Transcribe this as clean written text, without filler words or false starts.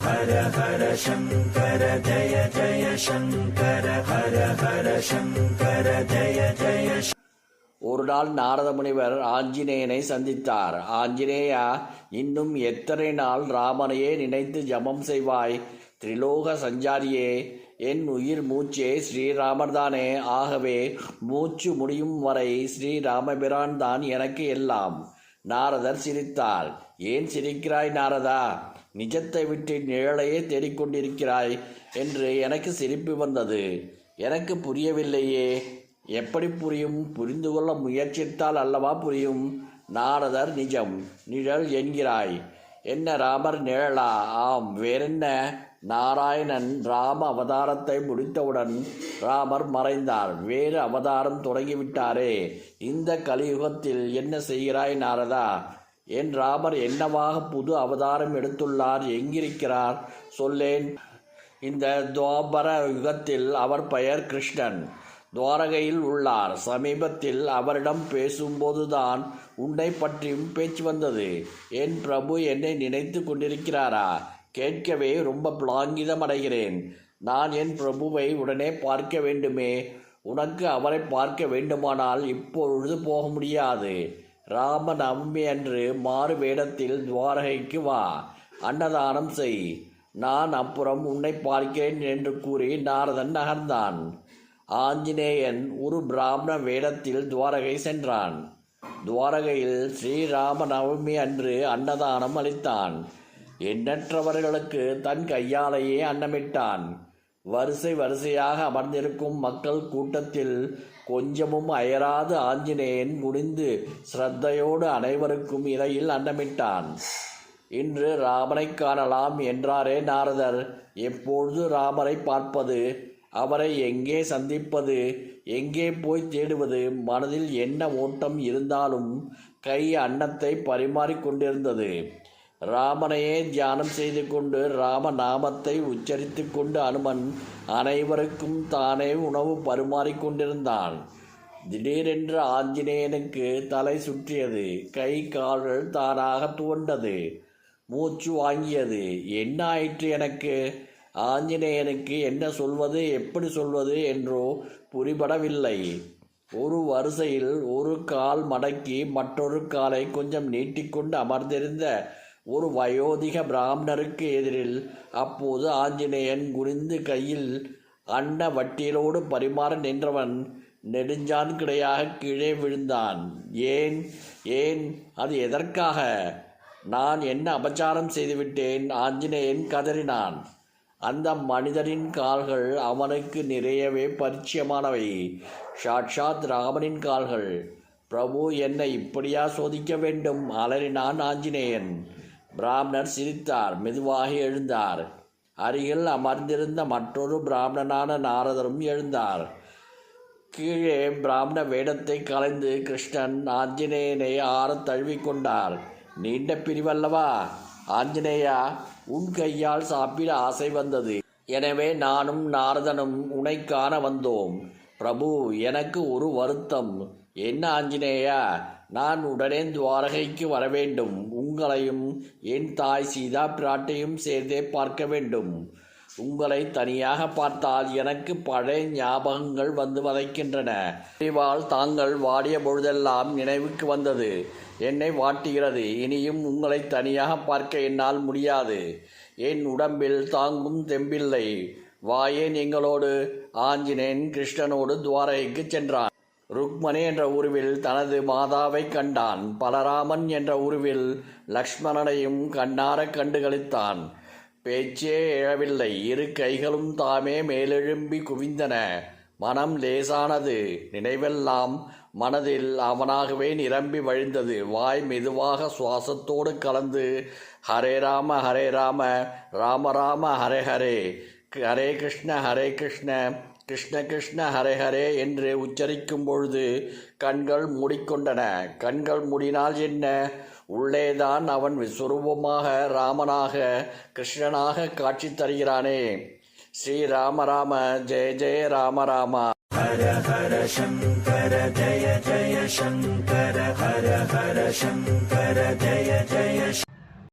ஹர ஹர சங்கர ஜய ஜய சங்கர ஹர ஹர சங்கர ஜய ஜய. ஒரு நாள் நாரத முனிவர் ஆஞ்சநேயனை சந்தித்தார். ஆஞ்சநேயா, இன்னும் எத்தனை நாள் ராமனையே நினைத்து ஜபம் செய்வாய்? திரிலோக சஞ்சாரியே, என் உயிர் மூச்சே ஸ்ரீராமர் தானே. ஆகவே மூச்சு முடியும் வரை ஸ்ரீராமபிரான் தான் எனக்கு எல்லாம். நாரதர் சிரித்தார். ஏன் சிரிக்கிறாய் நாரதா? நிஜத்தை விட்டு நிழலையே தேடிக்கொண்டிருக்கிறாய் என்று எனக்கு சிரிப்பு வந்தது. எனக்கு புரியவில்லையே. எப்படி புரியும்? புரிந்து கொள்ள முயற்சித்தால் அல்லவா புரியும். நாரதர், நிஜம் நிழல் என்கிறாய். என்ன ராமர் நிழலா? ஆம், வேறென்ன. நாராயணன் ராம அவதாரத்தை முடித்தவுடன் ராமர் மறைந்தார். வேறு அவதாரம் தொடங்கிவிட்டாரே. இந்த கலியுகத்தில் என்ன செய்கிறாய் நாரதா? என் ராமர் என்னவாக புது அவதாரம் எடுத்துள்ளார்? எங்கிருக்கிறார்? சொல்லேன். இந்த துவாபர யுகத்தில் அவர் பெயர் கிருஷ்ணன். துவாரகையில் உள்ளார். சமீபத்தில் அவரிடம் பேசும்போதுதான் உன்னை பற்றியும் பேச்சு வந்தது. என் பிரபு என்னை நினைத்து கொண்டிருக்கிறாரா? கேட்கவே ரொம்ப பிளாங்கிதம் அடைகிறேன். நான் என் பிரபுவை உடனே பார்க்க வேண்டுமே. உனக்கு அவரை பார்க்க வேண்டுமானால் இப்பொழுது போக முடியாது. ராம நவமி அன்று மாறு வேடத்தில் துவாரகைக்கு வா, அன்னதானம் செய். நான் அப்புறம் உன்னை பார்க்கிறேன் என்று கூறி நாரதன் நகர்ந்தான். ஆஞ்சநேயன் ஒரு பிராமண வேடத்தில் துவாரகை சென்றான். துவாரகையில் ஸ்ரீராம நவமி அன்று அன்னதானம் அளித்தான். எண்ணற்றவர்களுக்கு தன் கையாலேயே அன்னமிட்டான். வரிசை வரிசையாக அமர்ந்திருக்கும் மக்கள் கூட்டத்தில் கொஞ்சமும் அயராது ஆஞ்சநேயன் குனிந்து ஸ்ரத்தையோடு அனைவருக்கும் இடையில் அன்னமிட்டான். இன்று ராமனை காணலாம் என்றாரே நாரதர். எப்பொழுது ராமரை பார்ப்பது? அவரை எங்கே சந்திப்பது? எங்கே போய் தேடுவது? மனதில் என்ன ஓட்டம் இருந்தாலும் கை அன்னத்தை பரிமாறிக்கொண்டிருந்தது. ராமனையே தியானம் செய்து கொண்டு ராம நாமத்தை உச்சரித்து கொண்டு அனுமன் அனைவருக்கும் தானே உணவு பரிமாறிக்கொண்டிருந்தான். திடீரென்று ஆஞ்சநேயனுக்கு தலை சுற்றியது. கை கால்கள் தானாக துவண்டது. மூச்சு வாங்கியது. என்ன ஆயிற்று எனக்கு? ஆஞ்சநேயனுக்கு என்ன சொல்வது, எப்படி சொல்வது என்றோ புரிபடவில்லை. ஒரு வரிசையில் ஒரு கால் மடக்கி மற்றொரு காலை கொஞ்சம் நீட்டிக்கொண்டு அமர்ந்திருந்த ஒரு வயோதிக பிராமணருக்கு எதிரில் அப்போது ஆஞ்சநேயன் குனிந்து கையில் அன்ன வட்டியலோடு பரிமாற நின்றவன் நெடுஞ்சான் கிடையாக கீழே விழுந்தான். ஏன் ஏன் அது எதற்காக? நான் என்ன அபச்சாரம் செய்துவிட்டேன்? ஆஞ்சநேயன் கதறினான். அந்த மனிதரின் கால்கள் அவனுக்கு நிறையவே பரிச்சயமானவை. சாட்சாத் ராமனின் கால்கள். பிரபு, என்னை இப்படியா சோதிக்க வேண்டும்? அலறினான் ஆஞ்சநேயன். பிராமணர் சிரித்தார். மெதுவாக எழுந்தார். அருகில் அமர்ந்திருந்த மற்றொரு பிராமணனான நாரதரும் எழுந்தார். கீழே பிராமண வேடத்தை கலைந்து கிருஷ்ணன் ஆஞ்சநேயனை ஆறத் தழுவிக்கொண்டார். நீண்ட பிரிவல்லவா? ஆஞ்சநேயா, உன் கையால் சாப்பிட ஆசை வந்தது. எனவே நானும் நாரதனும் உன்னை காண வந்தோம். பிரபு, எனக்கு ஒரு வருத்தம். என்ன ஆஞ்சநேயா? நான் உடனே துவாரகைக்கு வரவேண்டும். உங்களையும் என் தாய் சீதா பிராட்டையும் சேர்ந்தே பார்க்க வேண்டும். உங்களை தனியாக பார்த்தால் எனக்கு பழைய ஞாபகங்கள் வந்து வதைக்கின்றன. அறிவால் தாங்கள் வாடிய பொழுதெல்லாம் நினைவுக்கு வந்தது. என்னை வாட்டுகிறது. இனியும் உங்களை தனியாக பார்க்க என்னால் முடியாது. என் உடம்பில் தாங்கும் தெம்பில்லை. வாயேன் எங்களோடு. ஆஞ்சநேயன் கிருஷ்ணனோடு துவாரகைக்கு சென்றான். ருக்மணி என்ற உருவில் தனது மாதாவை கண்டான். பலராமன் என்ற உருவில் லக்ஷ்மணனையும் கண்ணார கண்டுகளித்தான். பேச்சே எழவில்லை. இரு கைகளும் தாமே மேலெழும்பி குவிந்தன. மனம் லேசானது. நினைவெல்லாம் மனதில் அவனாகவே நிரம்பி வழிந்தது. வாய் மெதுவாக சுவாசத்தோடு கலந்து ஹரே ராம ராம ராம ஹரே ஹரே, ஹரே கிருஷ்ண கிருஷ்ண கிருஷ்ண ஹரே ஹரே என்று உச்சரிக்கும் பொழுது கண்கள் மூடிக்கொண்டன. கண்கள் மூடினால் என்ன? உள்ளேதான் அவன் விஸ்வரூபமாக ராமனாக கிருஷ்ணனாக காட்சி தருகிறானே. ஸ்ரீராம ராம ஜெய ஜெய ராம ராம. ஹர ஹர சங்கர ஜய ஜய சங்கர ஹர ஹர சங்கர ஜய ஜய